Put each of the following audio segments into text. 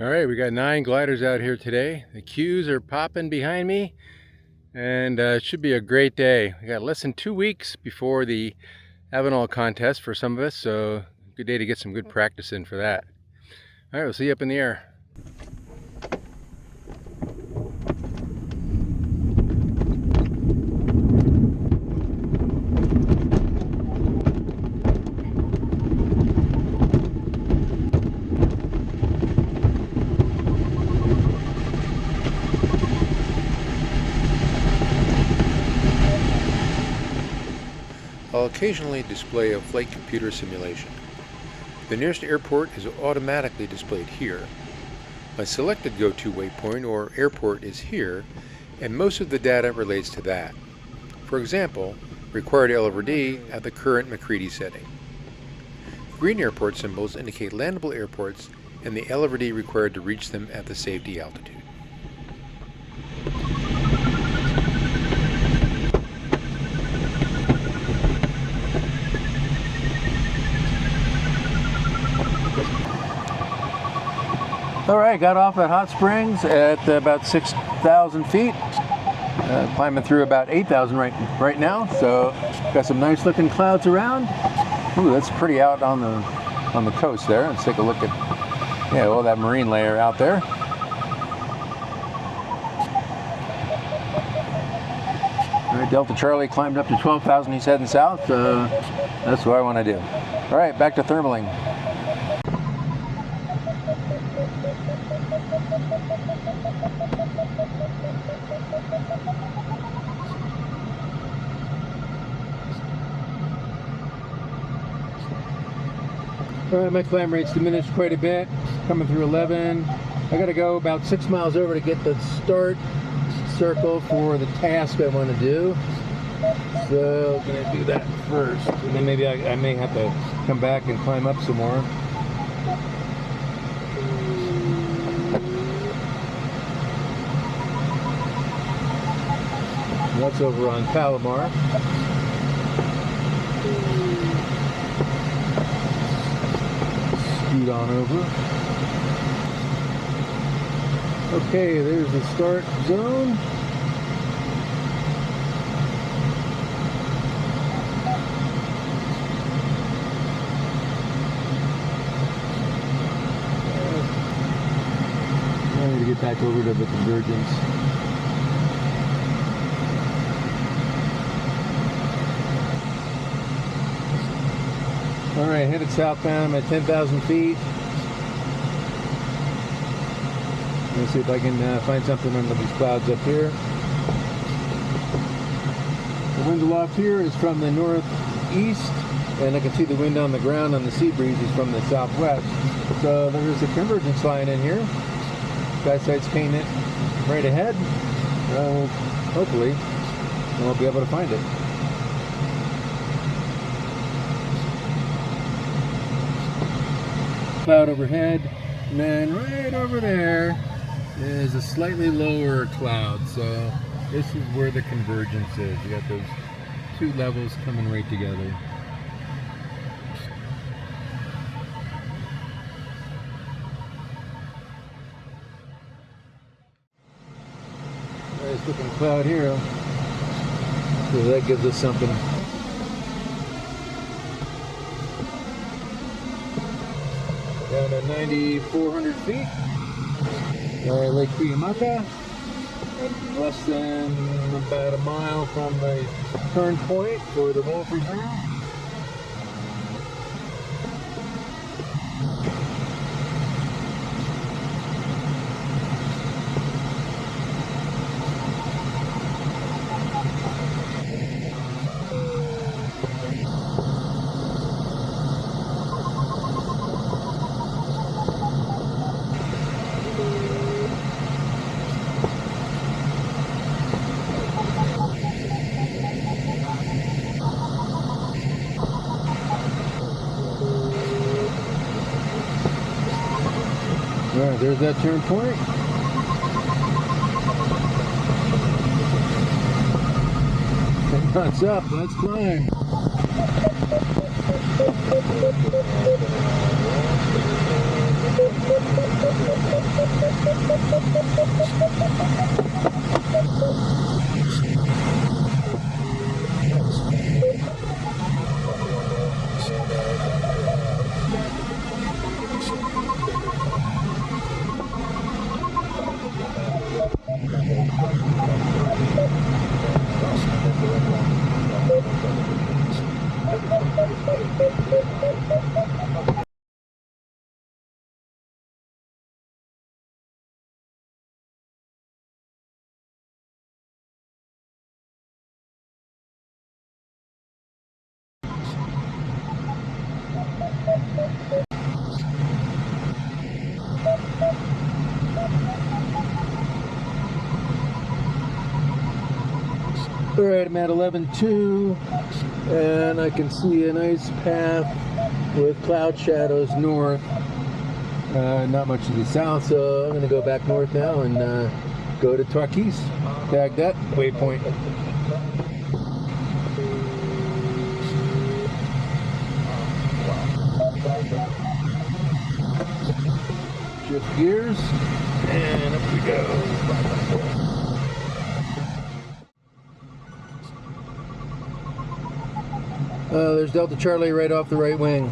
All right, we got 9 gliders out here today. The queues are popping behind me, and it should be a great day. We got less than 2 weeks before the Avenal contest for some of us, so good day to get some good practice in for that. All right, we'll see you up in the air. I'll occasionally display a flight computer simulation. The nearest airport is automatically displayed here. My selected go-to waypoint or airport is here, and most of the data relates to that. For example, required L/D at the current MacCready setting. Green airport symbols indicate landable airports and the L/D required to reach them at the safety altitude. All right, got off at Hot Springs at about 6,000 feet. Climbing through about 8,000 right now. So got some nice looking clouds around. Ooh, that's pretty out on the coast there. Let's take a look at all that marine layer out there. All right, Delta Charlie climbed up to 12,000. He's heading south. That's what I want to do. All right, back to thermaling. All right, my climb rate's diminished quite a bit, coming through 11. I gotta go about 6 miles over to get the start circle for the task I want to do. So I'm gonna do that first, and then maybe I may have to come back and climb up some more. That's over on Palomar. Scoot on over. Okay, there's the start zone. I need to get back over to the convergence. All right, headed southbound at 10,000 feet. Let's see if I can find something under these clouds up here. The wind aloft here is from the northeast, and I can see the wind on the ground on the sea breeze is from the southwest. So there is a convergence line in here. Sky sight's painted right ahead. Hopefully, I'll be able to find it. Cloud overhead, and then right over there is a slightly lower cloud. So this is where the convergence is. You got those two levels coming right together. Nice looking cloud here. So that gives us something. Down to 9,400 feet. Lake Cuyamaca. Less than about a mile from the turn point for the Wolf Reserve. Alright, there's that turn point. What's up? Let's climb. All right, I'm at 11.2, and I can see a nice path with cloud shadows north. Not much to the south, so I'm going to go back north now and go to Takeoff. Tag that waypoint. Shift gears, and up we go. There's Delta Charlie right off the right wing.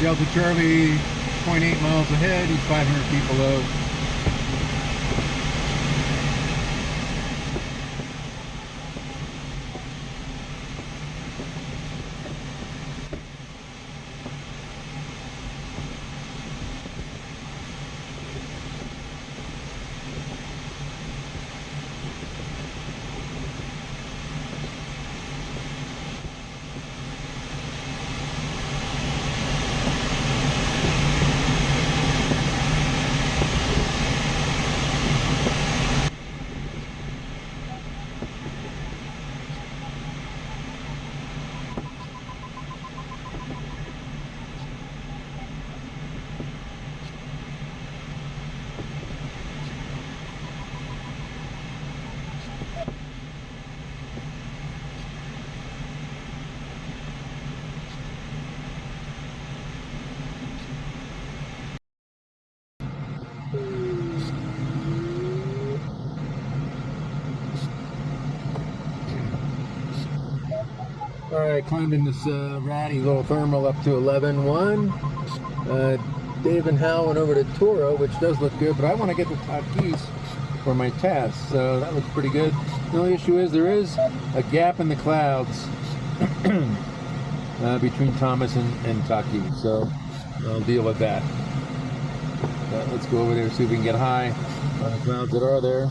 Delta Charlie, 0.8 miles ahead, he's 500 feet below. Alright, climbed in this ratty little thermal up to 11.1. Dave and Hal went over to Toro, which does look good, but I want to get to Takeoff for my test, so that looks pretty good. The only issue is there is a gap in the clouds between Thomas and Takeoff, so I'll deal with that. But let's go over there and see if we can get high on the clouds that are there.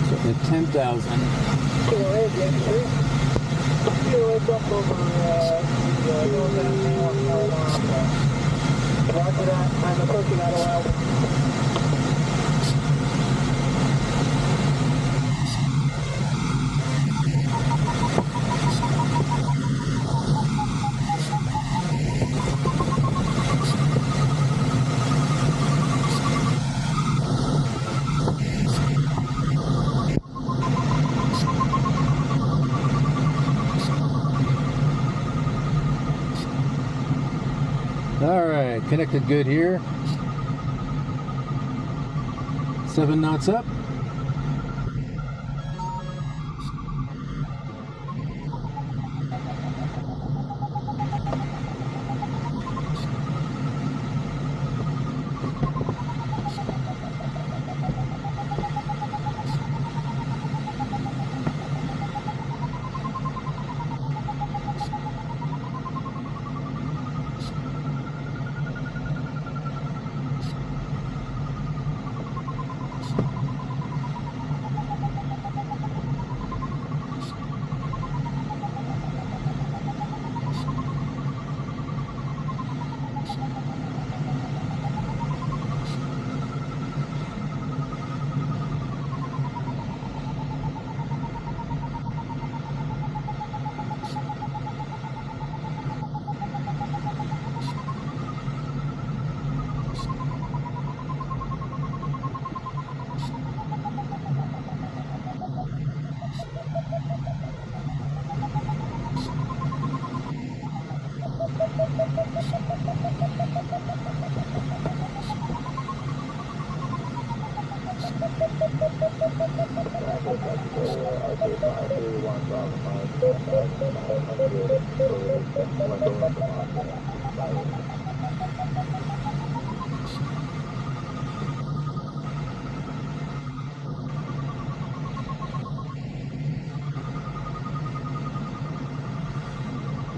So at 10,000. All right, connected good here. 7 knots up.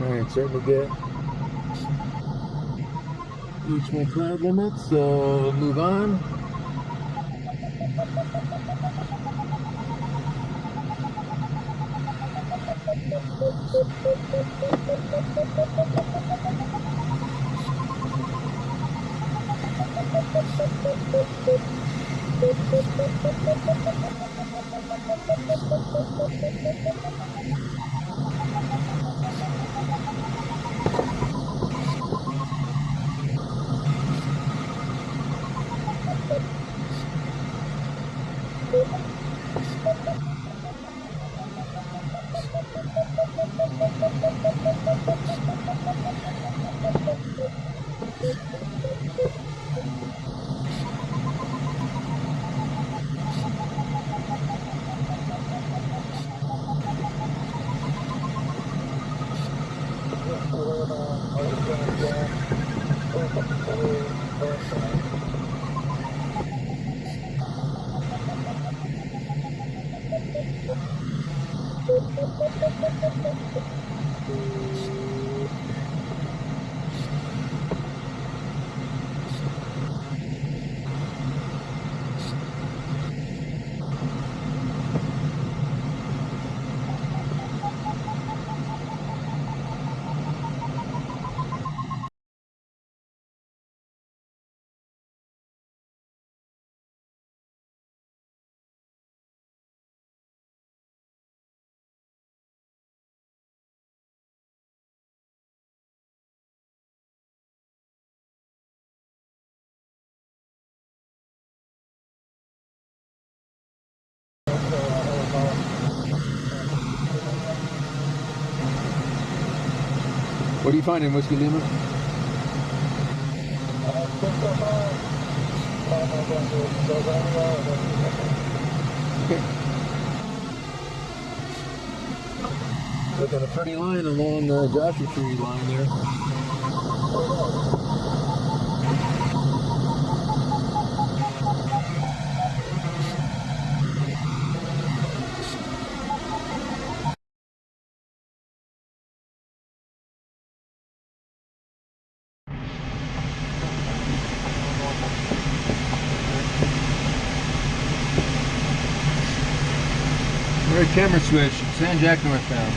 Alright, starting to reach my cloud limit, so move on. What are you finding, Whiskey Lima? Okay. Look at a pretty line along the Joshua Tree line there. Right camera switch, San Jac northbound.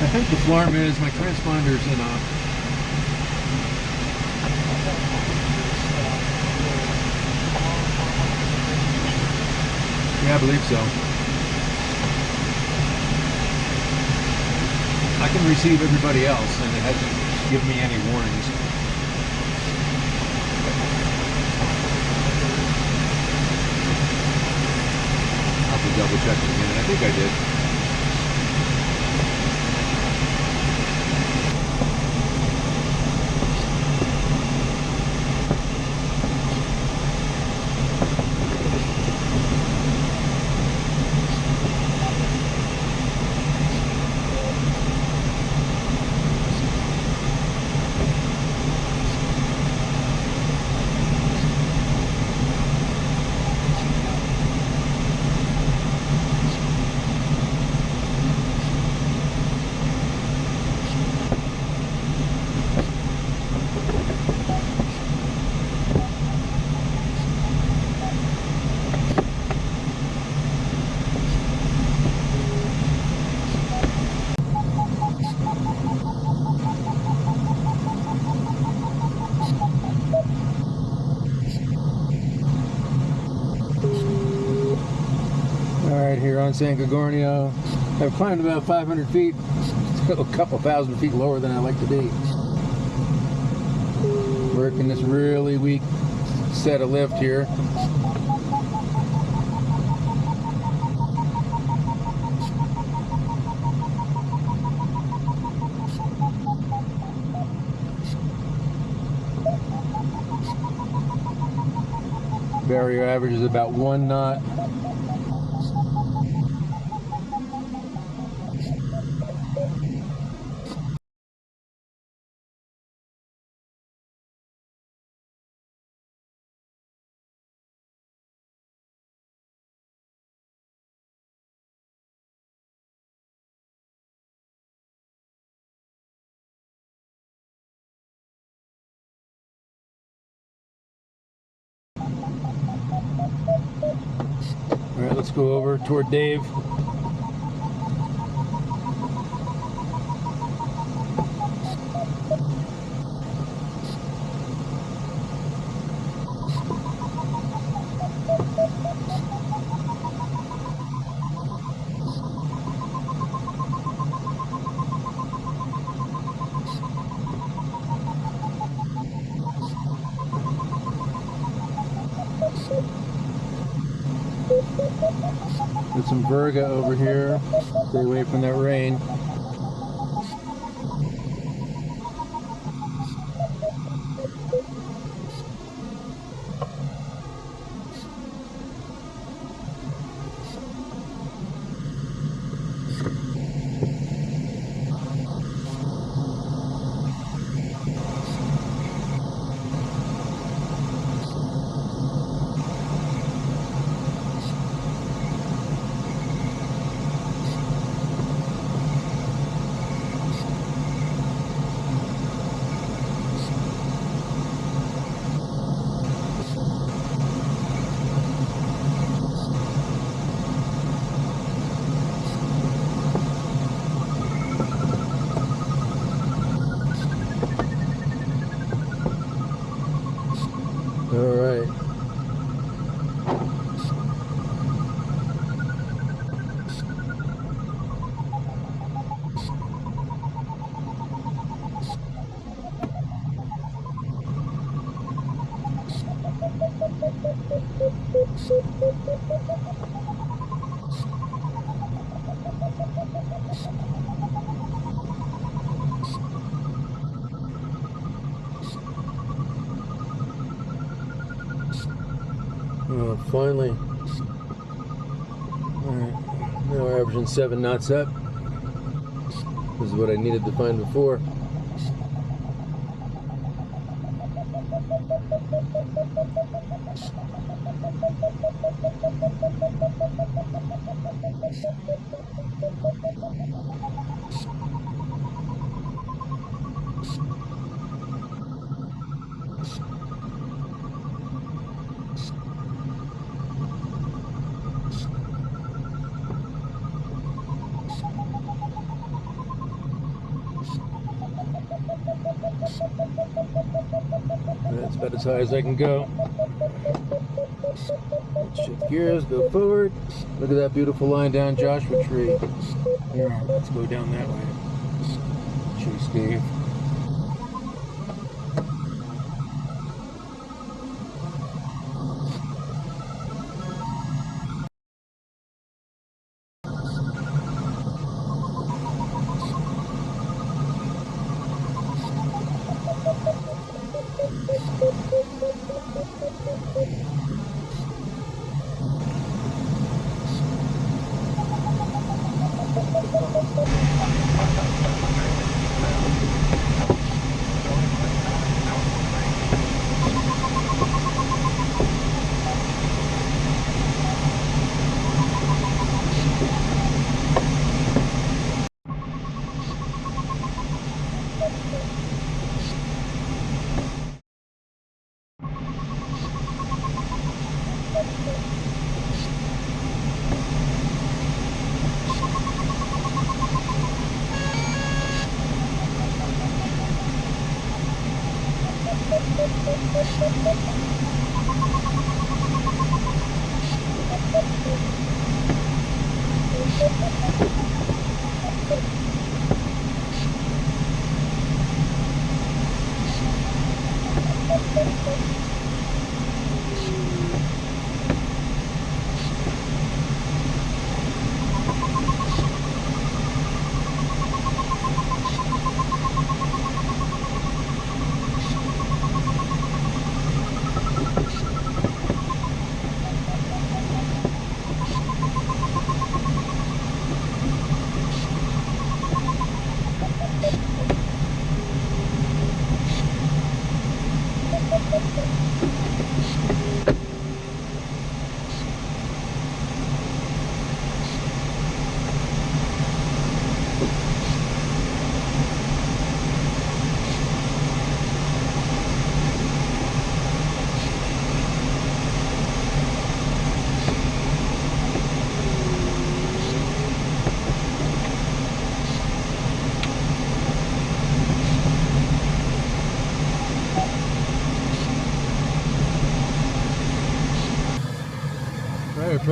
I think the flarm is my transponder's in off. Yeah, I believe so. I can receive everybody else and it hasn't given me any warnings. Double check it again. I think I did. on San Gorgonio. I've climbed about 500 feet, still a couple thousand feet lower than I like to be. Working this really weak set of lift here. Barrier average is about 1 knot. All right, let's go over toward Dave. Get some verga over here. Stay away from that rain. All right. Finally. Alright, now we're averaging 7 knots up. This is what I needed to find before. That's about as high as I can go. Let's shift gears, go forward. Look at that beautiful line down Joshua Tree. Here, let's go down that way. Chase Dave.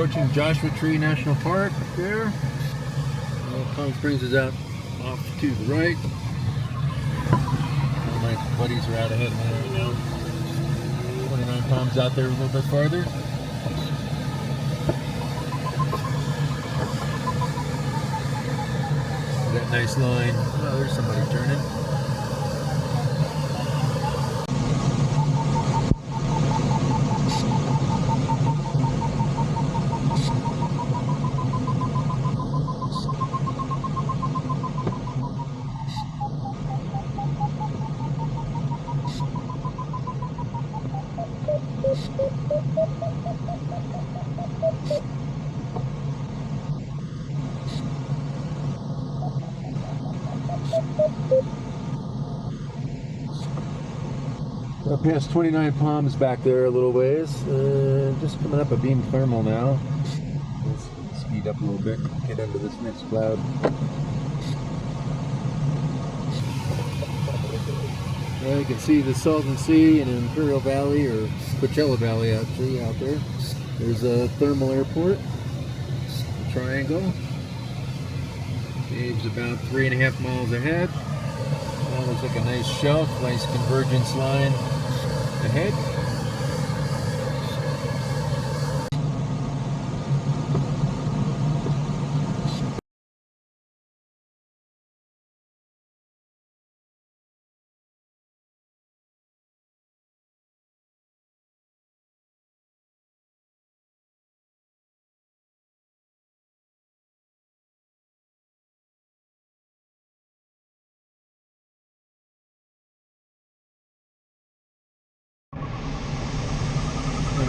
approaching Joshua Tree National Park there. Palm Springs is out off to the right. All my buddies are out ahead of me right now. 29 Palms out there a little bit farther. That nice line. Oh, there's somebody turning. Up past 29 Palms back there a little ways. Just coming up a beam thermal now. Let's speed up a little bit, get under this next cloud. You can see the Salton Sea and Imperial Valley, or Coachella Valley actually, out there. There's a thermal airport, a triangle. Dave's about 3.5 miles ahead. That looks like a nice shelf, nice convergence line ahead.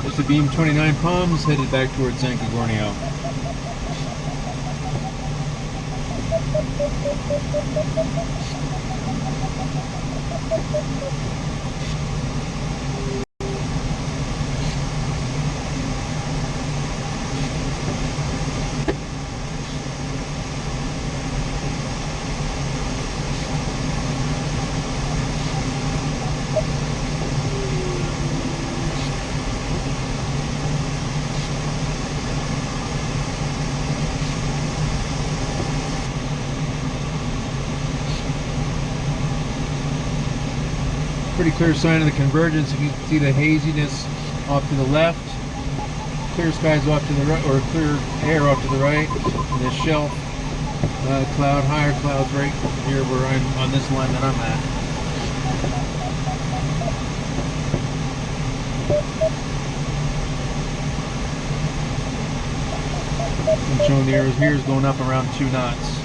Just a beam 29 Palms headed back towards San Gorgonio. Pretty clear sign of the convergence. You can see the haziness off to the left, clear skies off to the right, or clear air off to the right, and this shelf cloud, higher clouds right here where I'm on this line that I'm at. I'm showing the arrows here is going up around 2 knots.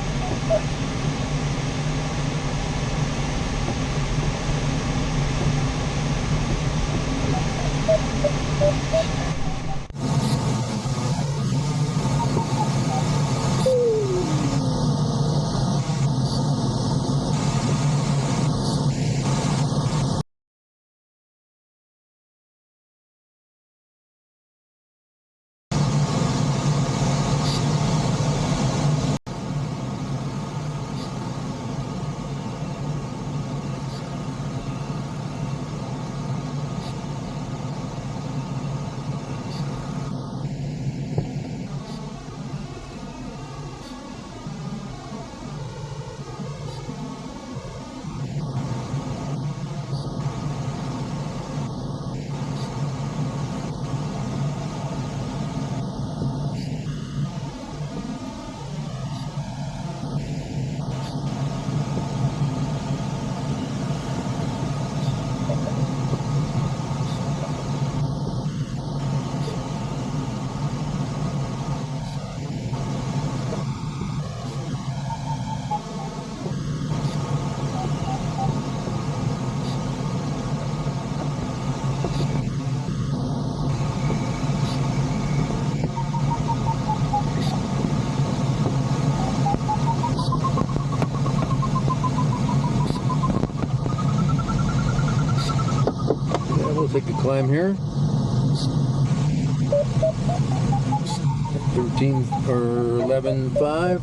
Take the climb here. 13 or 11.5,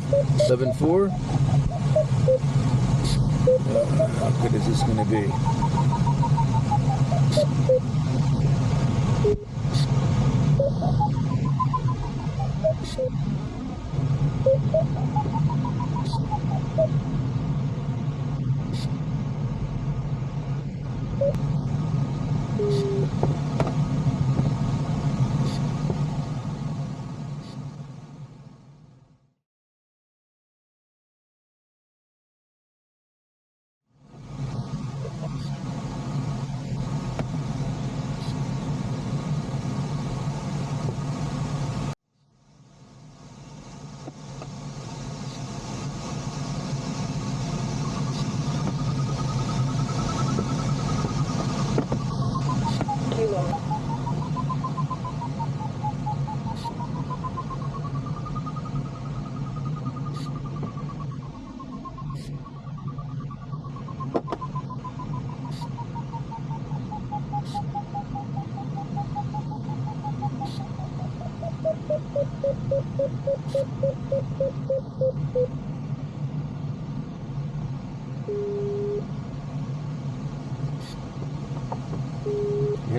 11.4. How good is this going to be?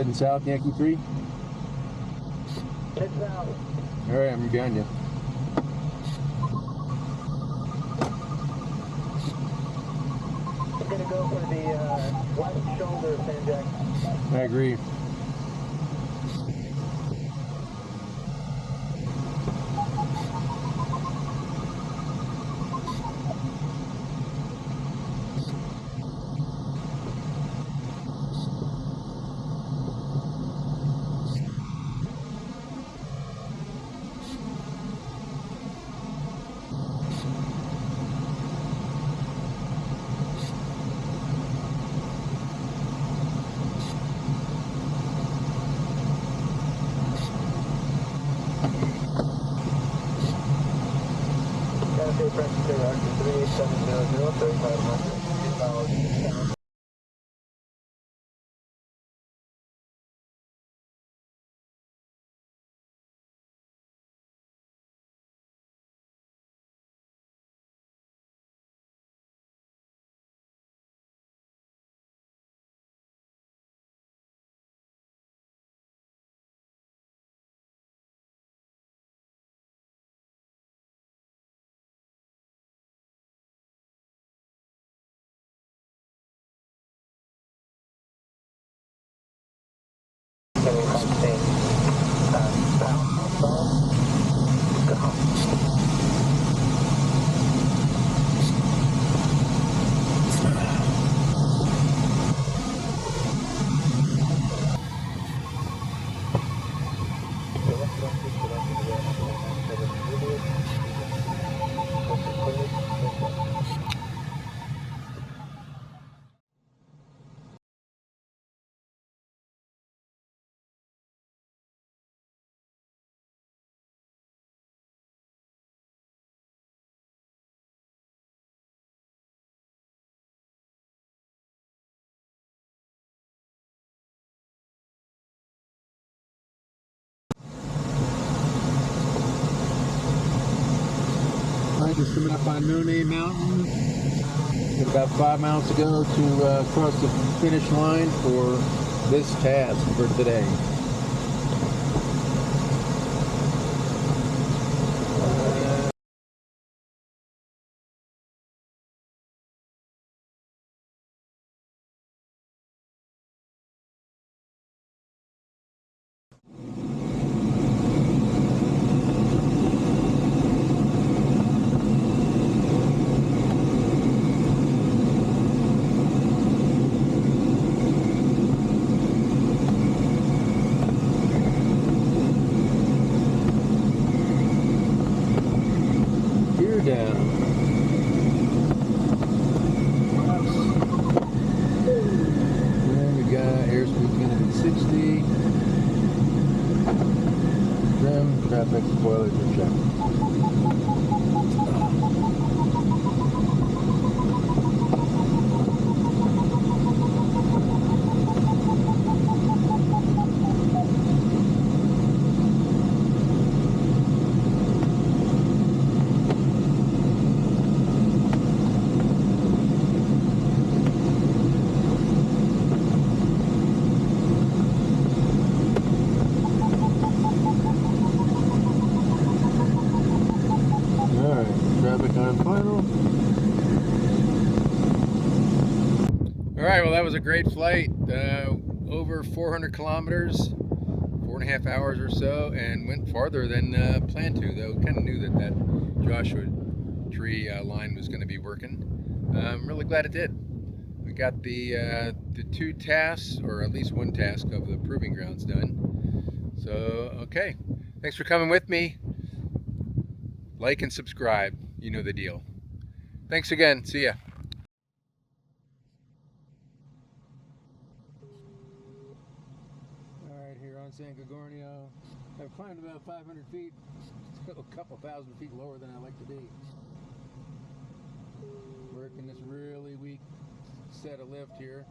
Heading south, Yankee 3. Head south. All right, I'm behind you. I'm gonna go for the west shoulder of San Jacinto. I agree. Cafe Practice Director 3870, 3500. All right, just coming up on Nune Mountain. Got about 5 miles to go to cross the finish line for this task for today. Down. Then we got airspeed gonna be 60. Trim, traffic, spoilers are checked. Alright, well that was a great flight. Over 400 kilometers, 4.5 hours or so, and went farther than planned to, though kind of knew that that Joshua Tree line was going to be working. I'm really glad it did. We got the 2 tasks, or at least 1 task of the proving grounds done. So, okay. Thanks for coming with me. Like and subscribe. You know the deal. Thanks again. See ya. Alright, here on San Gorgonio. I've climbed about 500 feet. Still a couple thousand feet lower than I like to be. Working this really weak set of lift here.